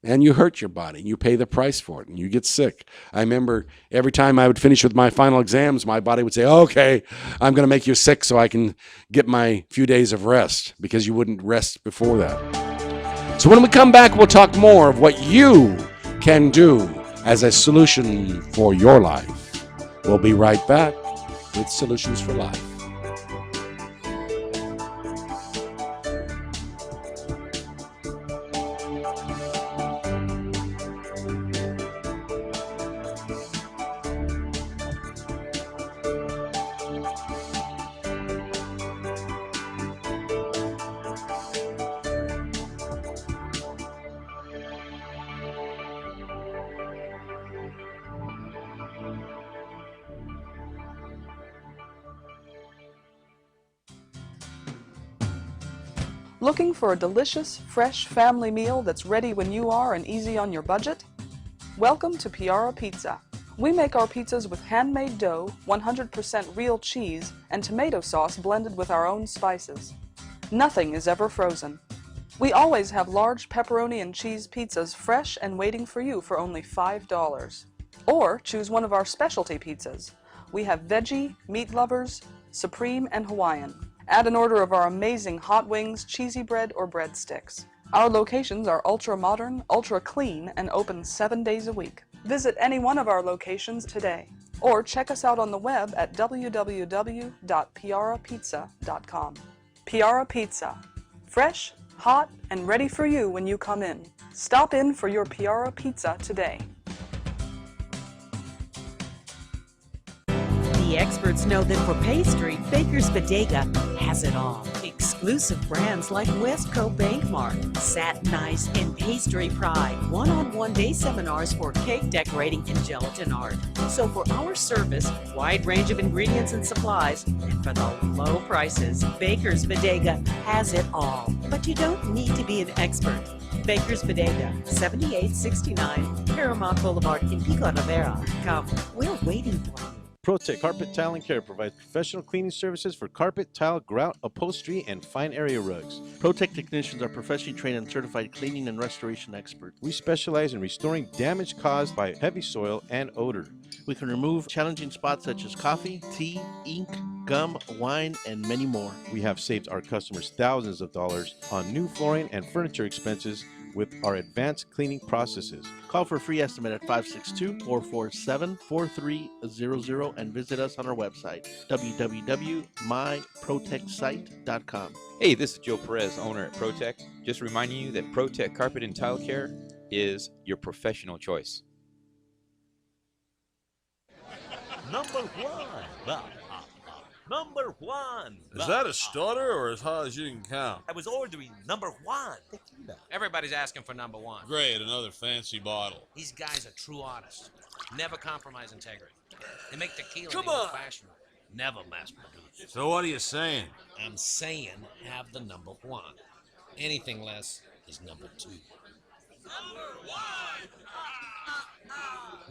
[SPEAKER 2] And you hurt your body. You pay the price for it, and you get sick. I remember every time I would finish with my final exams, my body would say, okay, I'm going to make you sick so I can get my few days of rest, because you wouldn't rest before that. So when we come back, we'll talk more of what you can do as a solution for your life. We'll be right back with Solutions for Life.
[SPEAKER 14] Looking for a delicious, fresh family meal that's ready when you are and easy on your budget? Welcome to Piara Pizza. We make our pizzas with handmade dough, 100% real cheese, and tomato sauce blended with our own spices. Nothing is ever frozen. We always have large pepperoni and cheese pizzas fresh and waiting for you for only $5. Or choose one of our specialty pizzas. We have veggie, meat lovers, supreme, and Hawaiian. Add an order of our amazing hot wings, cheesy bread, or breadsticks. Our locations are ultra modern, ultra clean, and open 7 days a week. Visit any one of our locations today. Or check us out on the web at www.piarapizza.com. Piara Pizza. Fresh, hot, and ready for you when you come in. Stop in for your Piara Pizza today.
[SPEAKER 15] The experts know that for pastry, Baker's Bodega has it all. Exclusive brands like Westco Bankmart, Satin Ice, and Pastry Pride. One-on-one day seminars for cake decorating and gelatin art. So for our service, wide range of ingredients and supplies, and for the low prices, Baker's Bodega has it all. But you don't need to be an expert. Baker's Bodega, 7869 Paramount Boulevard in Pico Rivera. Come, we're waiting for you.
[SPEAKER 7] ProTech Carpet Tile and Care provides professional cleaning services for carpet, tile, grout, upholstery, and fine area rugs.
[SPEAKER 1] ProTech technicians are professionally trained and certified cleaning and restoration experts.
[SPEAKER 7] We specialize in restoring damage caused by heavy soil and odor.
[SPEAKER 1] We can remove challenging spots such as coffee, tea, ink, gum, wine, and many more.
[SPEAKER 7] We have saved our customers thousands of dollars on new flooring and furniture expenses with our advanced cleaning processes.
[SPEAKER 1] Call for a free estimate at 562-447-4300 and visit us on our website, www.myprotectsite.com.
[SPEAKER 16] Hey, this is Joe Perez, owner at ProTech. Just reminding you that ProTech Carpet and Tile Care is your professional choice.
[SPEAKER 17] Number one. Number one.
[SPEAKER 18] Is that a stutter or as high as you can count?
[SPEAKER 17] I was ordering number one.
[SPEAKER 4] Everybody's asking for number one.
[SPEAKER 18] Great, another fancy bottle.
[SPEAKER 4] These guys are true artists. Never compromise integrity. They make tequila
[SPEAKER 18] Come
[SPEAKER 4] in the
[SPEAKER 18] on.
[SPEAKER 4] old-fashioned way. Never mass-produced.
[SPEAKER 18] So what are you saying?
[SPEAKER 4] I'm saying have the number one. Anything less is number two.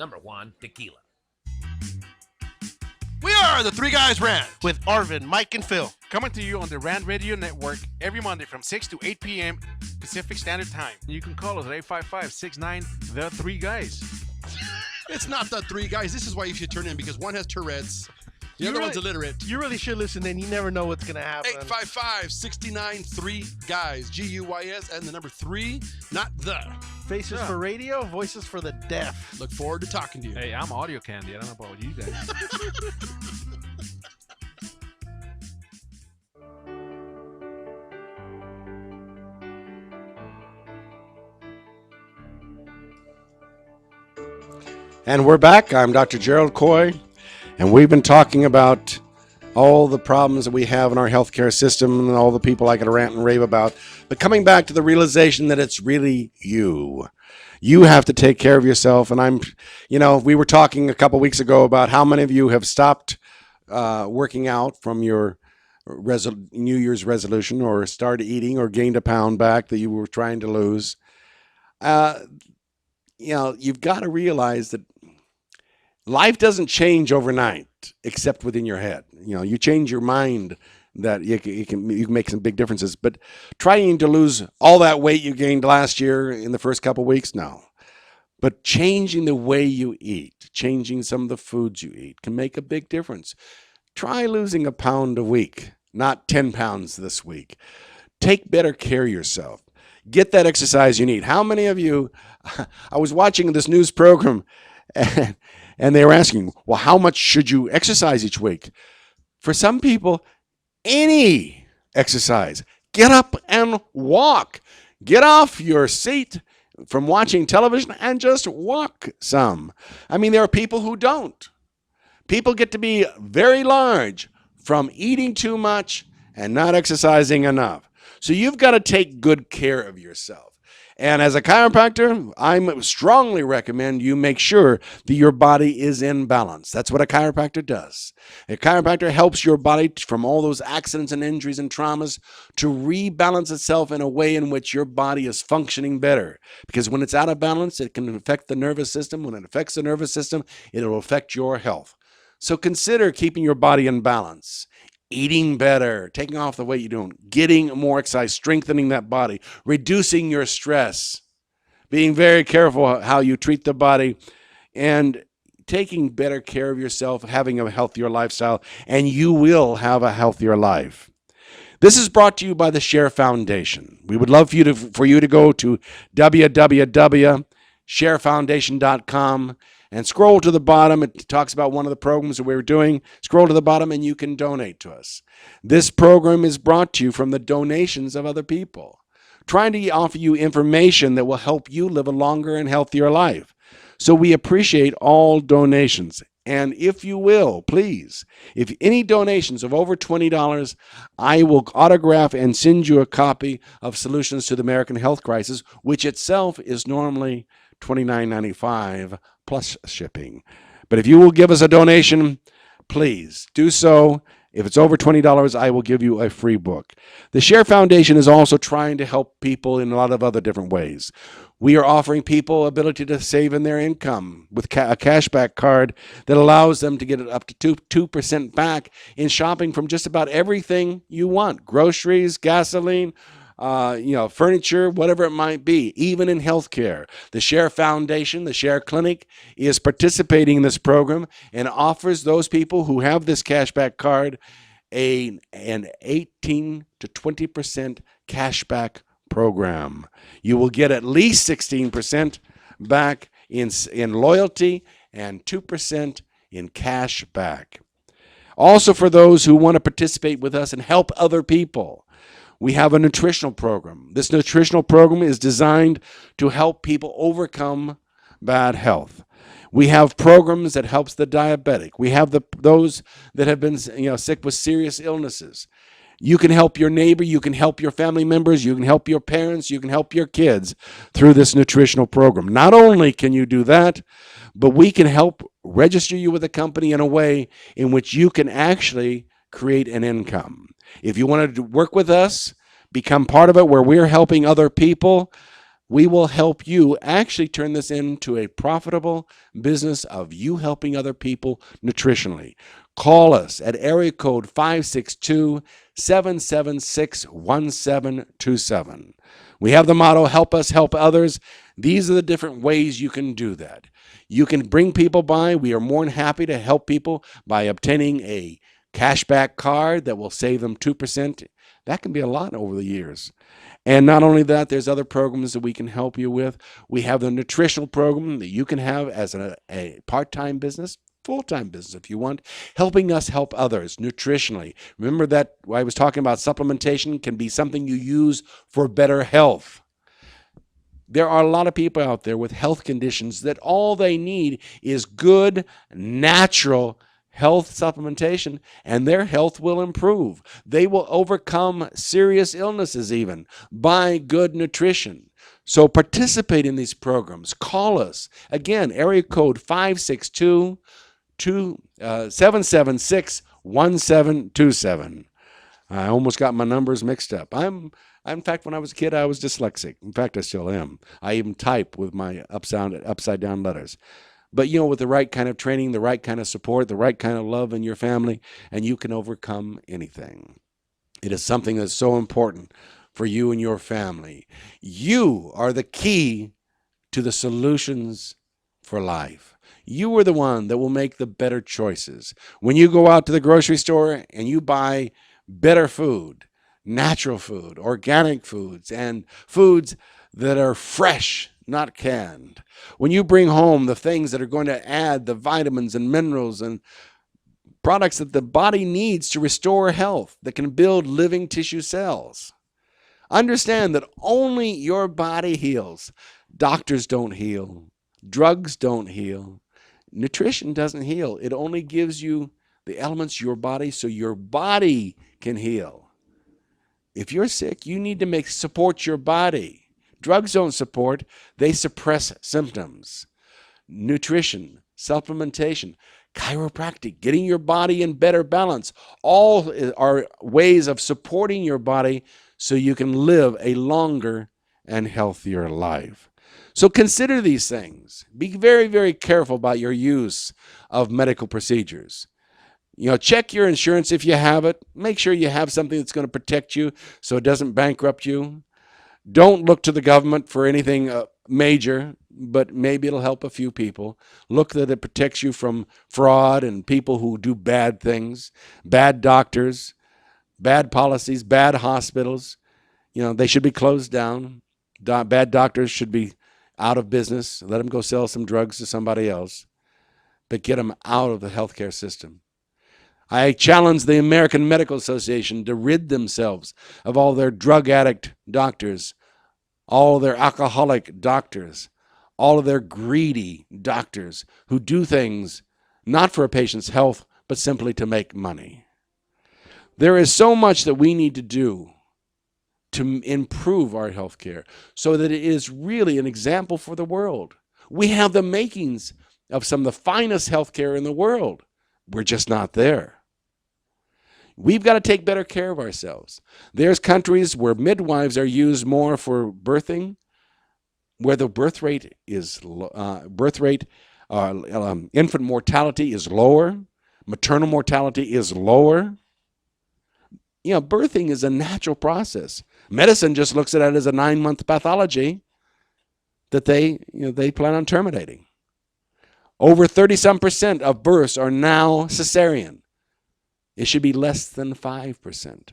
[SPEAKER 4] Number one, tequila.
[SPEAKER 19] We are the Three Guys Rant
[SPEAKER 1] with Arvin, Mike, and Phil.
[SPEAKER 19] Coming to you on the Rant Radio Network every Monday from 6 to 8 p.m. Pacific Standard Time.
[SPEAKER 5] You can call us at 855-69 The Three Guys.
[SPEAKER 19] It's not the Three Guys. This is why you should turn in, because one has Tourette's, the other one's illiterate.
[SPEAKER 1] You really should listen in. You never know what's going to happen.
[SPEAKER 19] 855-69-3-GUYS, G-U-Y-S, and the number 3, not the.
[SPEAKER 1] Faces for radio, voices for the deaf.
[SPEAKER 19] Look forward to talking to you.
[SPEAKER 5] Hey, I'm audio candy. I don't know about you guys.
[SPEAKER 2] And we're back. I'm Dr. Gerald Coy, and we've been talking about all the problems that we have in our healthcare system and all the people I could rant and rave about. But coming back to the realization that it's really you. You have to take care of yourself. And we were talking a couple weeks ago about how many of you have stopped working out from your New Year's resolution, or started eating, or gained a pound back that you were trying to lose. You've got to realize that life doesn't change overnight, except within your head. You change your mind, that you can make some big differences. But trying to lose all that weight you gained last year in the first couple weeks, no. But changing the way you eat, changing some of the foods you eat, can make a big difference. Try losing a pound a week, not 10 pounds this week. Take better care of yourself. Get that exercise you need. How many of you, I was watching this news program, and they were asking, well, how much should you exercise each week? For some people, any exercise. Get up and walk. Get off your seat from watching television and just walk some. There are people who don't. People get to be very large from eating too much and not exercising enough. So you've got to take good care of yourself. And as a chiropractor, I strongly recommend you make sure that your body is in balance. That's what a chiropractor does. A chiropractor helps your body from all those accidents and injuries and traumas to rebalance itself in a way in which your body is functioning better. Because when it's out of balance, it can affect the nervous system. When it affects the nervous system, it will affect your health. So consider keeping your body in balance. eating better, taking off the weight you don't, getting more exercise, strengthening that body, reducing your stress, being very careful how you treat the body, and taking better care of yourself, having a healthier lifestyle, and you will have a healthier life. This is brought to you by the Share Foundation. We would love for you to go to www.sharefoundation.com and scroll to the bottom. It talks about one of the programs that we're doing. Scroll to the bottom and you can donate to us. This program is brought to you from the donations of other people, trying to offer you information that will help you live a longer and healthier life. So we appreciate all donations. And if you will, please, if any donations of over $20, I will autograph and send you a copy of Solutions to the American Health Crisis, which itself is normally $29.95 plus shipping. But if you will give us a donation, please do so. If it's over $20, I will give you a free book. The Share Foundation is also trying to help people in a lot of other different ways. We are offering people ability to save in their income with a cashback card that allows them to get it up to 2% back in shopping from just about everything you want. Groceries, gasoline, furniture, whatever it might be, even in healthcare. The Share Foundation, the Share Clinic, is participating in this program and offers those people who have this cashback card an 18 to 20% cashback program. You will get at least 16% back in loyalty and 2% in cash back. Also, for those who want to participate with us and help other people, we have a nutritional program. This nutritional program is designed to help people overcome bad health. We have programs that helps the diabetic. We have those that have been sick with serious illnesses. You can help your neighbor, you can help your family members, you can help your parents, you can help your kids through this nutritional program. Not only can you do that, but we can help register you with a company in a way in which you can actually create an income. If you want to work with us, become part of it where we're helping other people, we will help you actually turn this into a profitable business of you helping other people nutritionally. Call us at area code 562-776-1727. We have the motto, help us, help others. These are the different ways you can do that. You can bring people by. We are more than happy to help people by obtaining a cashback card that will save them 2%. That can be a lot over the years. And not only that, there's other programs that we can help you with. We have the nutritional program that you can have as a part-time business, full-time business if you want, helping us help others nutritionally. Remember that I was talking about supplementation can be something you use for better health. There are a lot of people out there with health conditions that all they need is good, natural health supplementation, and their health will improve. They will overcome serious illnesses even by good nutrition. So participate in these programs. Call us. Again, area code 562-776-1727. I almost got my numbers mixed up. In fact, when I was a kid, I was dyslexic. In fact, I still am. I even type with my upside down letters. But, with the right kind of training, the right kind of support, the right kind of love in your family, and you can overcome anything. It is something that's so important for you and your family. You are the key to the solutions for life. You are the one that will make the better choices. When you go out to the grocery store and you buy better food, natural food, organic foods, and foods that are fresh, not canned. When you bring home the things that are going to add the vitamins and minerals and products that the body needs to restore health, that can build living tissue cells. Understand that only your body heals. Doctors don't heal. Drugs don't heal. Nutrition doesn't heal. It only gives you the elements your body so your body can heal. If you're sick, you need to support your body. Drugs don't support, they suppress symptoms. Nutrition, supplementation, chiropractic, getting your body in better balance, all are ways of supporting your body so you can live a longer and healthier life. So consider these things. Be very, very careful about your use of medical procedures. Check your insurance if you have it. Make sure you have something that's going to protect you so it doesn't bankrupt you. Don't look to the government for anything major, but maybe it'll help a few people. Look that it protects you from fraud and people who do bad things, bad doctors, bad policies, bad hospitals. They should be closed down. Bad doctors should be out of business. Let them go sell some drugs to somebody else, but get them out of the healthcare system. I challenge the American Medical Association to rid themselves of all their drug addict doctors, all their alcoholic doctors, all of their greedy doctors who do things not for a patient's health, but simply to make money. There is so much that we need to do to improve our health care so that it is really an example for the world. We have the makings of some of the finest health care in the world. We're just not there. We've got to take better care of ourselves. There's countries where midwives are used more for birthing, where the infant mortality is lower, maternal mortality is lower. Birthing is a natural process. Medicine just looks at it as a 9-month pathology that they plan on terminating. Over 30-some% of births are now cesarean. It should be less than 5%.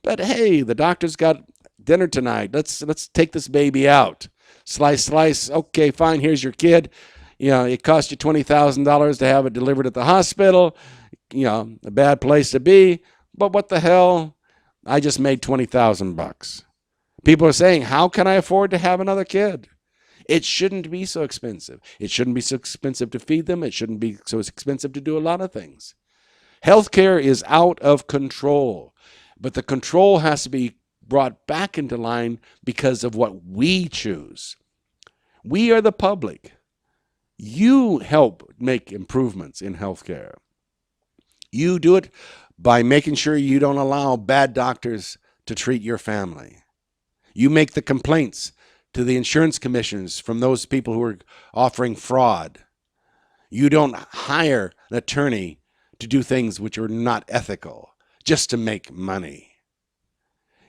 [SPEAKER 2] But hey, the doctor's got dinner tonight. Let's take this baby out. Slice. Okay, fine. Here's your kid. It cost you $20,000 to have it delivered at the hospital. A bad place to be. But what the hell? I just made $20,000. People are saying, how can I afford to have another kid? It shouldn't be so expensive. It shouldn't be so expensive to feed them. It shouldn't be so expensive to do a lot of things. Healthcare is out of control, but the control has to be brought back into line because of what we choose. We are the public. You help make improvements in healthcare. You do it by making sure you don't allow bad doctors to treat your family. You make the complaints to the insurance commissioners from those people who are offering fraud. You don't hire an attorney to do things which are not ethical just to make money.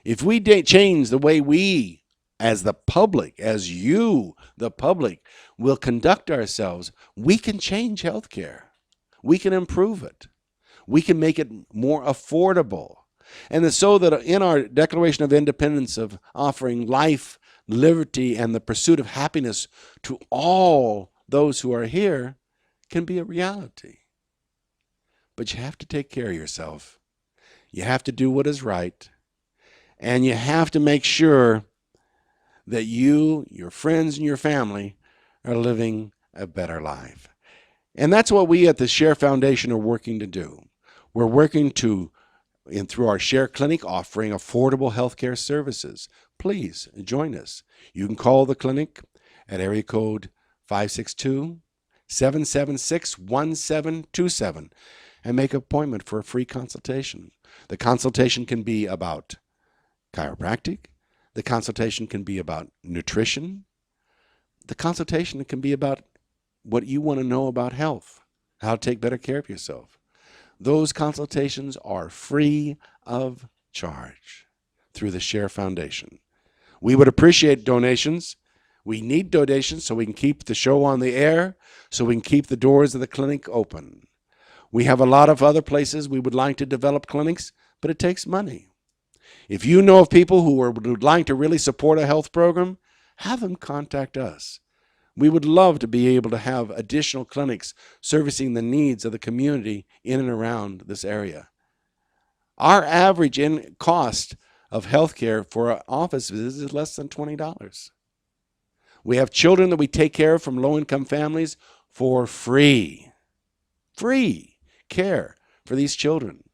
[SPEAKER 2] If we change the way we, as the public, as you, the public, will conduct ourselves, we can change healthcare. We can improve it. We can make it more affordable. And so that in our Declaration of Independence of offering life, liberty, and the pursuit of happiness to all those who are here can be a reality. But you have to take care of yourself. You have to do what is right. And you have to make sure that you, your friends, and your family are living a better life. And that's what we at the Share Foundation are working to do. We're working through our Share Clinic, offering affordable healthcare services. Please join us. You can call the clinic at area code 562-776-1727 and make an appointment for a free consultation. The consultation can be about chiropractic. The consultation can be about nutrition. The consultation can be about what you want to know about health, how to take better care of yourself. Those consultations are free of charge through the Share Foundation. We would appreciate donations. We need donations so we can keep the show on the air, so we can keep the doors of the clinic open. We have a lot of other places we would like to develop clinics, but it takes money. If you know of people who would like to really support a health program, have them contact us. We would love to be able to have additional clinics servicing the needs of the community in and around this area. Our average cost of healthcare for an office visit is less than $20. We have children that we take care of from low-income families for free. Free care for these children.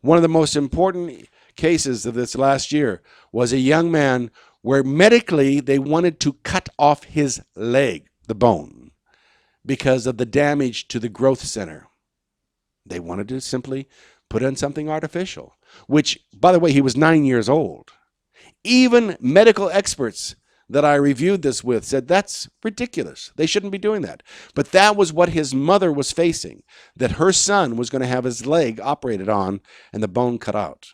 [SPEAKER 2] One of the most important cases of this last year was a young man where medically they wanted to cut off his leg, the bone, because of the damage to the growth center. They wanted to simply put in something artificial, which, by the way, he was 9 years old. Even medical experts that I reviewed this with said, that's ridiculous. They shouldn't be doing that. But that was what his mother was facing, that her son was going to have his leg operated on and the bone cut out.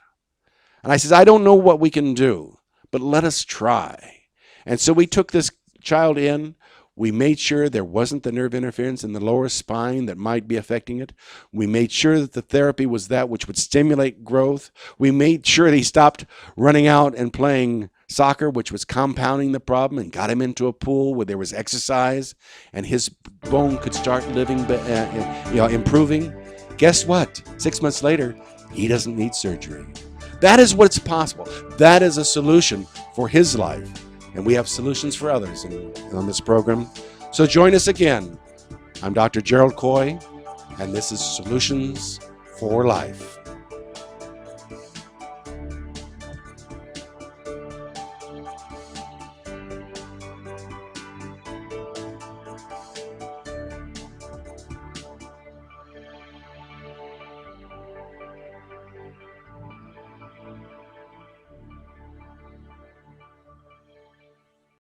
[SPEAKER 2] And I says, I don't know what we can do, but let us try. And so we took this child in. We made sure there wasn't the nerve interference in the lower spine that might be affecting it. We made sure that the therapy was that which would stimulate growth. We made sure that he stopped running out and playing soccer, which was compounding the problem, and got him into a pool where there was exercise and his bone could start improving. Guess what? 6 months later, he doesn't need surgery. That is what's possible. That is a solution for his life. And we have solutions for others on this program. So join us again. I'm Dr. Gerald Coy, and this is Solutions for Life.